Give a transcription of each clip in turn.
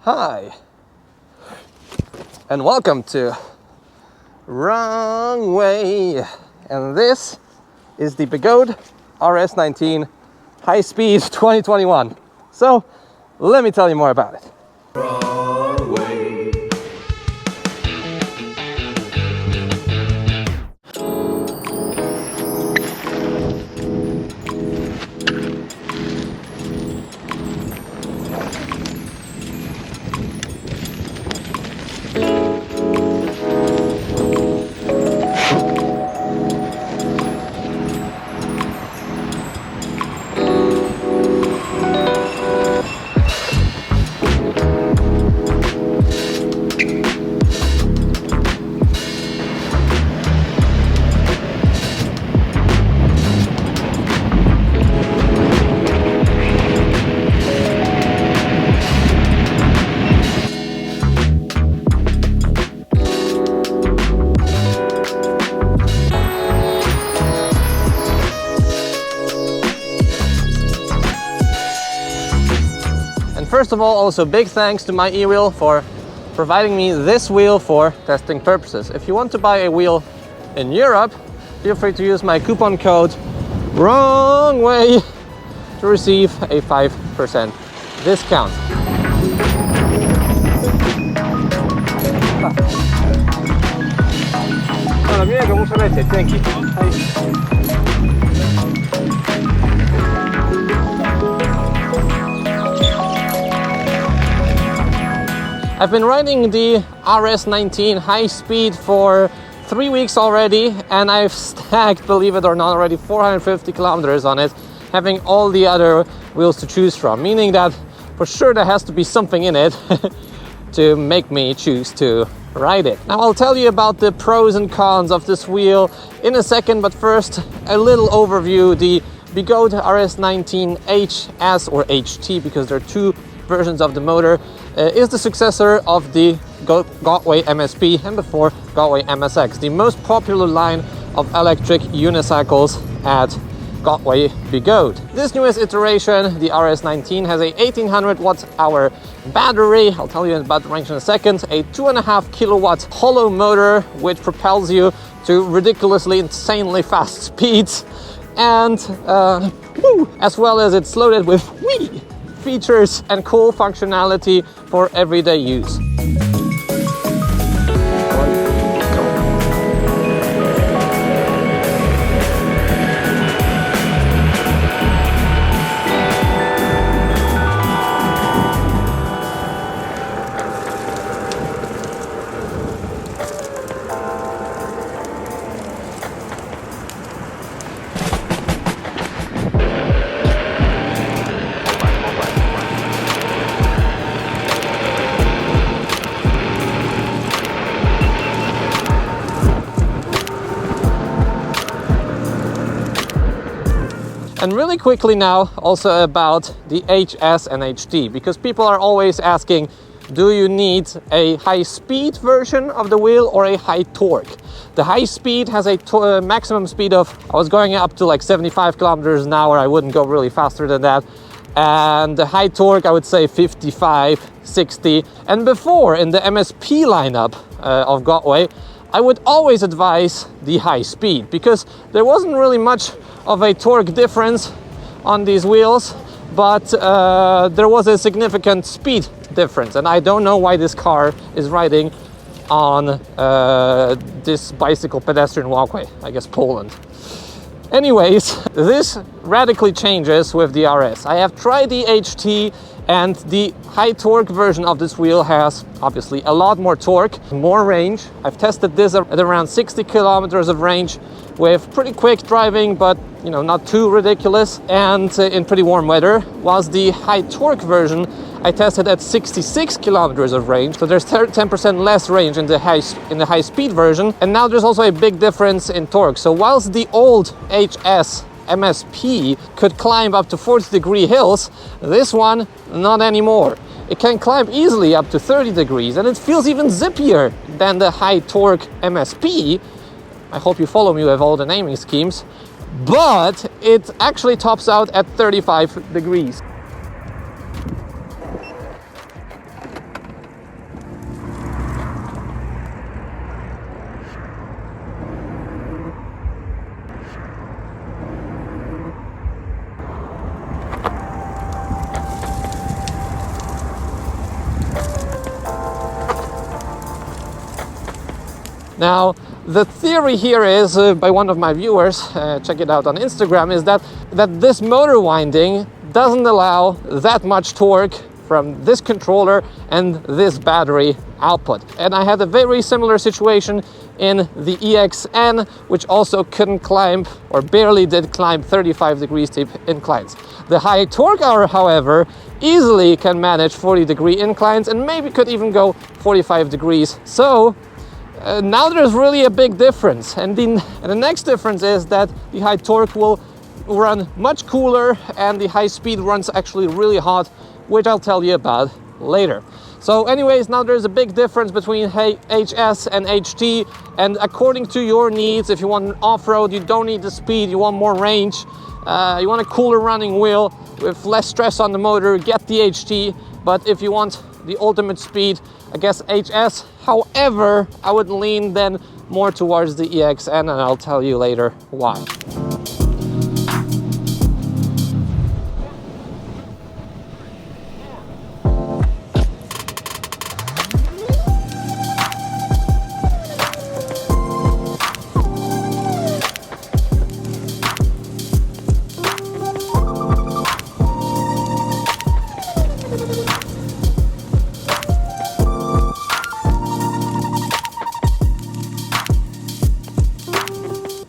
Hi, and welcome to Wrong Way. And this is the Begode RS19 High Speed 2021. So let me tell you more about it. Wrong way. First of all, also big thanks to my e-wheel for providing me this wheel for testing purposes. If you want to buy a wheel in Europe, feel free to use my coupon code WRONGWAY to receive a 5% discount. I've been riding the RS19 high speed for 3 weeks already, and I've stacked, believe it or not, already 450 kilometers on it, having all the other wheels to choose from, meaning that for sure there has to be something in it to make me choose to ride it. Now I'll tell you about the pros and cons of this wheel in a second, but first a little overview. The Begode RS19 HS or HT, because there are two versions of the motor, is the successor of the Guads MSP and before Guads MSX, the most popular line of electric unicycles at Guads Begode. This newest iteration, the RS19, has a 1800 watt-hour battery. I'll tell you about the range in a second. A 2.5 kilowatt hollow motor which propels you to ridiculously, insanely fast speeds, and as well as it's loaded with features and cool functionality for everyday use. And really quickly now, also about the HS and HT, because people are always asking, do you need a high speed version of the wheel or a high torque? The high speed has a maximum speed of, I was going up to like 75 kilometers an hour, I wouldn't go really faster than that. And the high torque, I would say 55, 60. And before, in the MSP lineup of Guads, I would always advise the high speed, because there wasn't really much of a torque difference on these wheels, but there was a significant speed difference, and I don't know why this car is riding on this bicycle pedestrian walkway, I guess Poland. Anyways, this radically changes with the RS. I have tried the HT, and the high torque version of this wheel has obviously a lot more torque, more range. I've tested this at around 60 kilometers of range with pretty quick driving, but you know, not too ridiculous, and in pretty warm weather, whilst the high torque version I tested at 66 kilometers of range, so there's 10% less range in the high speed version, and now there's also a big difference in torque. So whilst the old HS MSP could climb up to 40-degree hills, this one not anymore. It can climb easily up to 30 degrees, and it feels even zippier than the high torque MSP. I hope you follow me with all the naming schemes, but it actually tops out at 35 degrees. Now, the theory here is, by one of my viewers, check it out on Instagram, is that this motor winding doesn't allow that much torque from this controller and this battery output. And I had a very similar situation in the EXN, which also couldn't climb, or barely did climb, 35 degree steep inclines. The high torque hour, however, easily can manage 40-degree inclines and maybe could even go 45 degrees. So now there's really a big difference. And the next difference is that the high torque will run much cooler and the high speed runs actually really hot, which I'll tell you about later. So anyways, now there's a big difference between HS and HT, and according to your needs, if you want an off-road, you don't need the speed, you want more range, you want a cooler running wheel with less stress on the motor, get the HT. But if you want the ultimate speed, I guess HS. However, I would lean then more towards the EXN, and I'll tell you later why.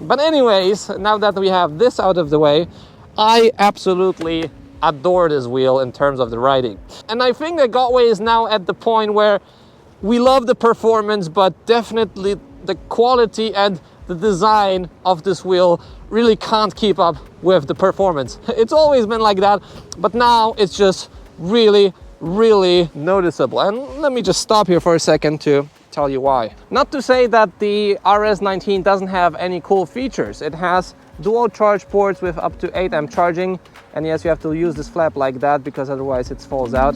But anyways, now that we have this out of the way, I absolutely adore this wheel in terms of the riding. And I think that Guads is now at the point where we love the performance, but definitely the quality and the design of this wheel really can't keep up with the performance. It's always been like that, but now it's just really, really noticeable. And let me just stop here for a second to tell you why. Not to say that the RS19 doesn't have any cool features. It has dual charge ports with up to 8 amp charging, and yes, you have to use this flap like that because otherwise it falls out.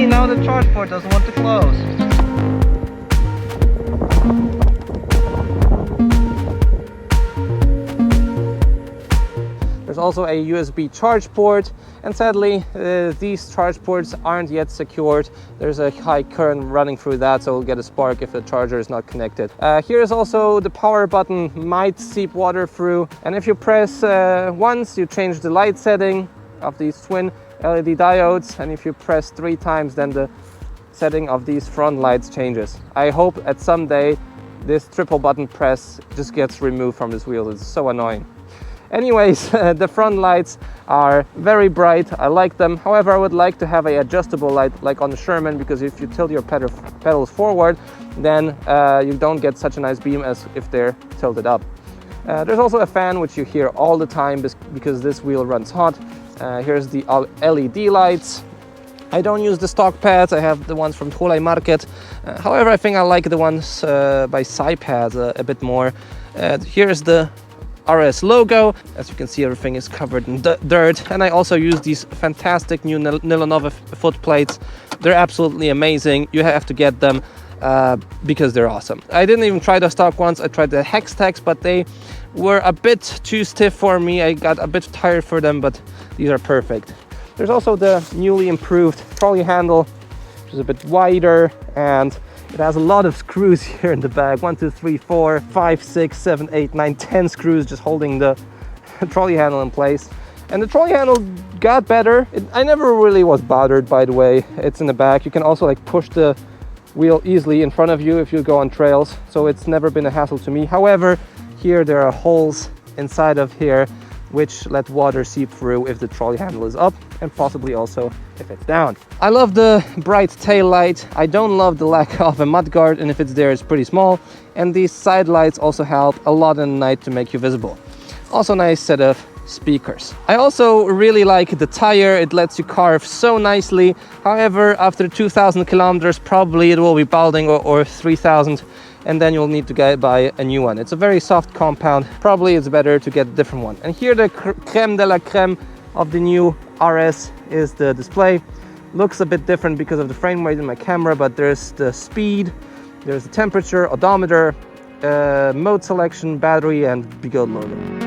Now the charge port doesn't want to close. There's also a USB charge port, and sadly these charge ports aren't yet secured. There's a high current running through that, so we'll get a spark if the charger is not connected. Here's also the power button, might seep water through, and if you press once, you change the light setting of these twin LED diodes, and if you press 3 times, then the setting of these front lights changes. I hope at some day this triple button press just gets removed from this wheel. It's so annoying. Anyways, the front lights are very bright. I like them. However, I would like to have a adjustable light like on the Sherman, because if you tilt your pedals forward, then you don't get such a nice beam as if they're tilted up. There's also a fan, which you hear all the time because this wheel runs hot. Here's the LED lights. I don't use the stock pads, I have the ones from Trolley Market. However, I think I like the ones by Sai Pads a bit more. Here's the RS logo. As you can see, everything is covered in dirt. And I also use these fantastic new Nilonov Footplates. They're absolutely amazing. You have to get them because they're awesome. I didn't even try the stock ones. I tried the Hextex, but they were a bit too stiff for me. I got a bit tired for them, but these are perfect. There's also the newly improved trolley handle, which is a bit wider, and it has a lot of screws here in the back. 1, 2, 3, 4, 5, 6, 7, 8, 9, 10 screws just holding the trolley handle in place. And the trolley handle got better. I never really was bothered, by the way. It's in the back. You can also like push the wheel easily in front of you if you go on trails, so it's never been a hassle to me. However, here there are holes inside of here which let water seep through if the trolley handle is up, and possibly also if it's down. I love the bright tail light. I don't love the lack of a mudguard, and if it's there, it's pretty small. And these side lights also help a lot in the night to make you visible. Also nice set of speakers. I also really like the tire. It lets you carve so nicely. However, after 2,000 kilometers, probably it will be balding, or 3,000, and then you'll need to buy a new one. It's a very soft compound. Probably it's better to get a different one. And here the creme de la creme of the new RS is the display. Looks a bit different because of the frame weight in my camera, but there's the speed, there's the temperature, odometer, mode selection, battery, and Bigot logo.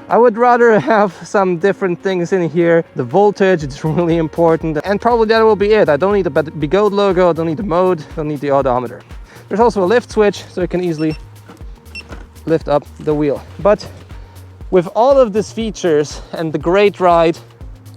I would rather have some different things in here. The voltage is really important, and probably that will be it. I don't need the Bigot logo, I don't need the mode, I don't need the odometer. There's also a lift switch, so you can easily lift up the wheel. But with all of these features and the great ride,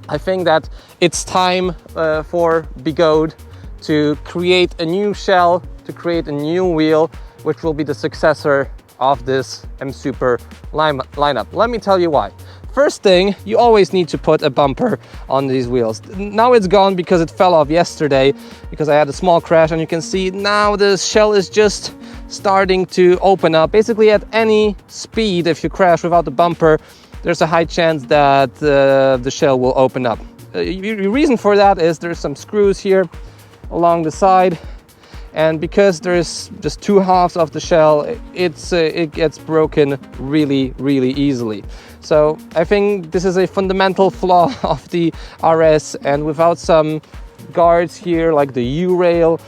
I think that it's time for Bigot to create a new shell, to create a new wheel, which will be the successor of this M Super lineup. Let me tell you why. First thing, you always need to put a bumper on these wheels. Now it's gone because it fell off yesterday, because I had a small crash, and you can see now the shell is just starting to open up. Basically at any speed, if you crash without the bumper, there's a high chance that the shell will open up. The reason for that is there's some screws here along the side, and because there's just two halves of the shell, it gets broken really easily. So I think this is a fundamental flaw of the RS, and without some guards here like the U-rail,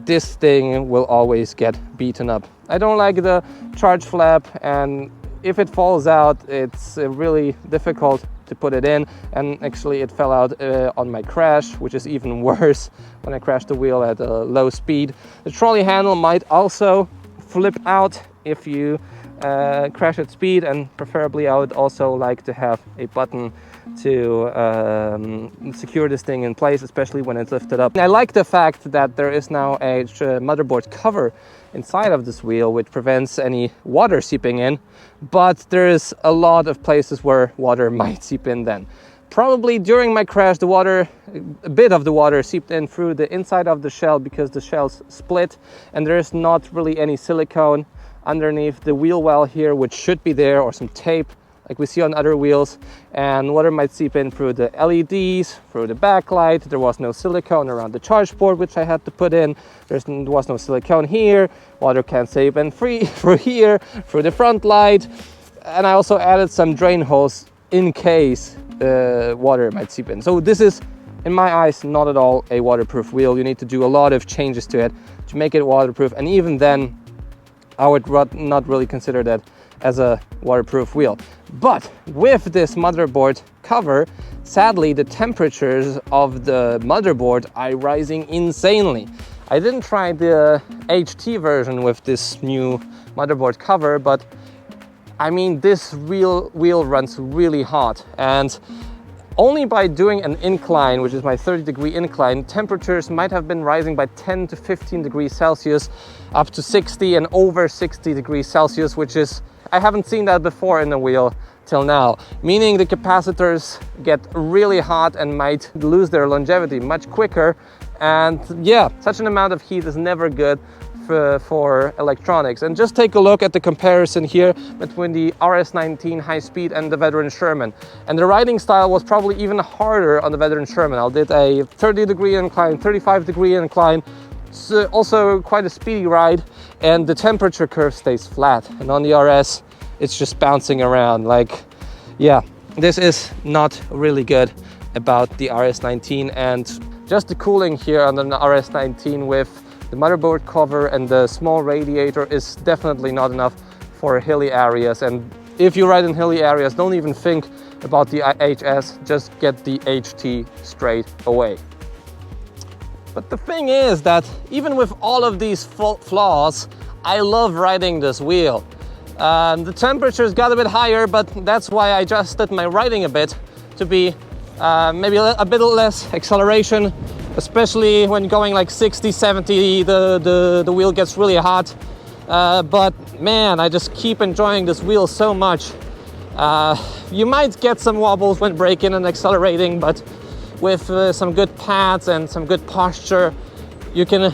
this thing will always get beaten up. I don't like the charge flap, and if it falls out, it's really difficult to put it in, and actually it fell out on my crash, which is even worse when I crashed the wheel at a low speed. The trolley handle might also flip out if you crash at speed, and preferably I would also like to have a button to secure this thing in place, especially when it's lifted up. And I like the fact that there is now a motherboard cover inside of this wheel, which prevents any water seeping in, but there is a lot of places where water might seep in then. Probably during my crash, a bit of the water seeped in through the inside of the shell because the shell's split, and there is not really any silicone underneath the wheel well here, which should be there, or some tape like we see on other wheels, and water might seep in through the LEDs, through the backlight. There was no silicone around the charge port, which I had to put in. There was no silicone here. Water can't seep in through here, through the front light. And I also added some drain holes in case water might seep in. So this is, in my eyes, not at all a waterproof wheel. You need to do a lot of changes to it to make it waterproof, and even then I would not really consider that as a waterproof wheel. But with this motherboard cover, sadly the temperatures of the motherboard are rising insanely. I didn't try the HT version with this new motherboard cover, but I mean, this wheel runs really hot, and only by doing an incline, which is my 30-degree incline, temperatures might have been rising by 10 to 15 degrees Celsius, up to 60 and over 60 degrees Celsius, which is, I haven't seen that before in a wheel till now, meaning the capacitors get really hot and might lose their longevity much quicker. And yeah, such an amount of heat is never good for electronics. And just take a look at the comparison here between the RS19 high speed and the Veteran Sherman. And the riding style was probably even harder on the Veteran Sherman. I did a 30-degree incline, 35-degree incline, so also quite a speedy ride, and the temperature curve stays flat. And on the RS, it's just bouncing around. Like, yeah, this is not really good about the RS19. And just the cooling here on the RS19 with the motherboard cover and the small radiator is definitely not enough for hilly areas. And if you ride in hilly areas, don't even think about the HS, just get the HT straight away. But the thing is that even with all of these flaws, I love riding this wheel. The temperatures got a bit higher, but that's why I adjusted my riding a bit to be maybe a bit less acceleration, especially when going like 60, 70, the wheel gets really hot. But man, I just keep enjoying this wheel so much. You might get some wobbles when braking and accelerating, but with some good pads and some good posture, you can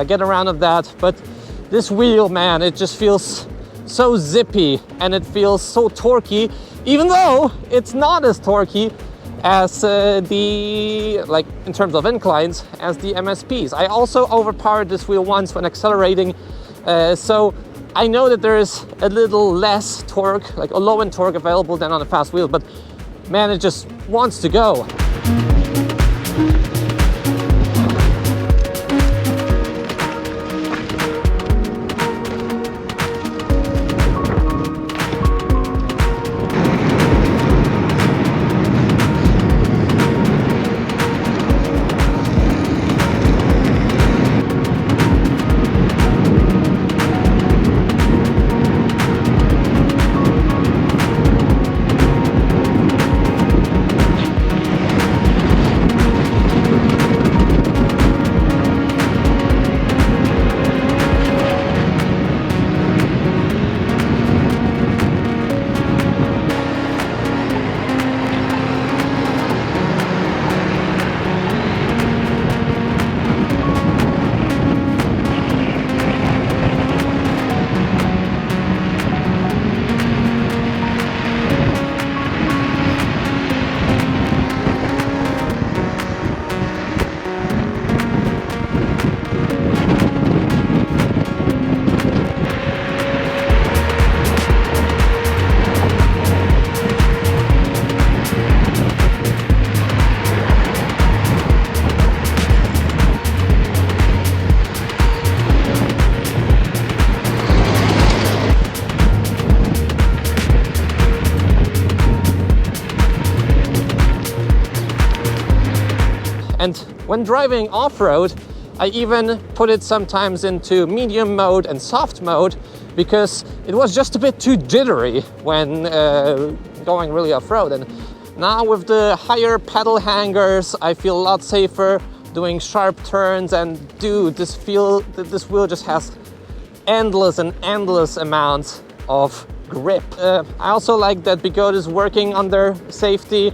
get around of that. But this wheel, man, it just feels so zippy and it feels so torquey, even though it's not as torquey as like in terms of inclines, as the MSPs. I also overpowered this wheel once when accelerating, so I know that there is a little less torque, like a low end torque available than on a fast wheel, but man, it just wants to go. And when driving off-road, I even put it sometimes into medium mode and soft mode because it was just a bit too jittery when going really off-road. And now with the higher pedal hangers, I feel a lot safer doing sharp turns. And dude, this wheel just has endless and endless amounts of grip. I also like that Begode is working on their safety,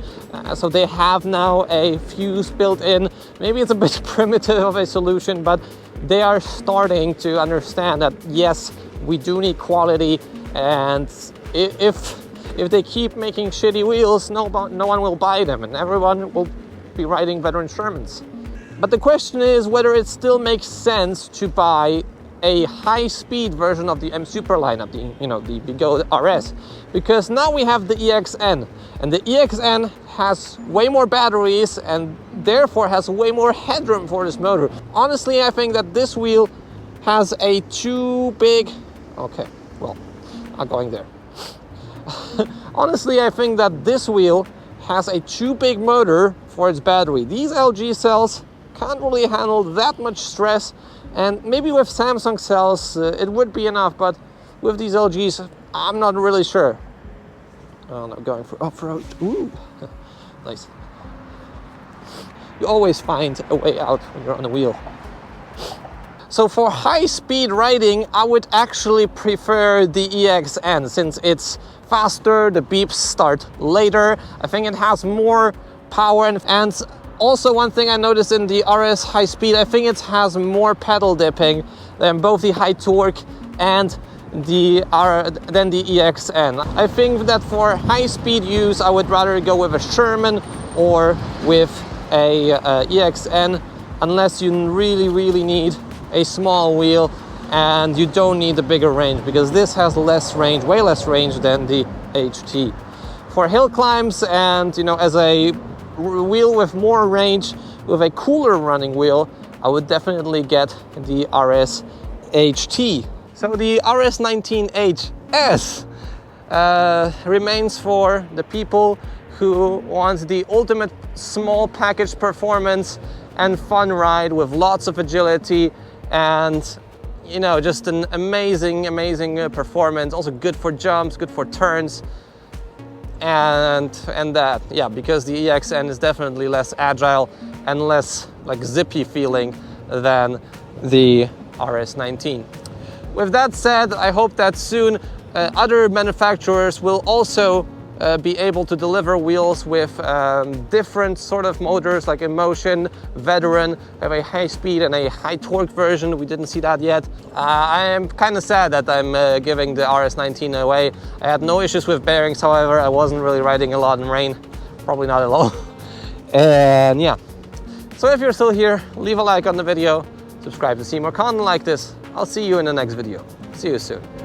so they have now a fuse built in. Maybe it's a bit primitive of a solution, but they are starting to understand that yes, we do need quality, and if they keep making shitty wheels, no one will buy them and everyone will be riding veteran Shermans. But the question is whether it still makes sense to buy a high-speed version of the M Super lineup, the Begode RS, because now we have the EXN, and the EXN has way more batteries and therefore has way more headroom for this motor. Honestly, I think that this wheel has a too big... Okay, well, not going there. Honestly, I think that this wheel has a too big motor for its battery. These LG cells can't really handle that much stress. And maybe with Samsung cells it would be enough, but with these LGs, I'm not really sure. Oh no, going for off-road. Ooh, nice. You always find a way out when you're on a wheel. So for high-speed riding, I would actually prefer the EXN since it's faster, the beeps start later. I think it has more power and also, one thing I noticed in the RS high speed, I think it has more pedal dipping than both the high torque and than the EXN. I think that for high speed use, I would rather go with a Sherman or with a EXN, unless you really need a small wheel and you don't need a bigger range, because this has less range, way less range than the HT. For hill climbs and as a wheel with more range, with a cooler running wheel, I would definitely get the RS HT. So the RS 19HS remains for the people who want the ultimate small package performance and fun ride with lots of agility and just an amazing performance. Also good for jumps, good for turns. and that, yeah, because the EXN is definitely less agile and less like zippy feeling than the RS19. With that said, I hope that soon other manufacturers will also be able to deliver wheels with different sort of motors, like Emotion, Veteran, have a high speed and a high torque version. We didn't see that yet. I am kind of sad that I'm giving the RS19 away. I had no issues with bearings, however. I wasn't really riding a lot in rain, probably not at all. And yeah, so if you're still here, leave a like on the video, subscribe to see more content like this. I'll see you in the next video. See you soon.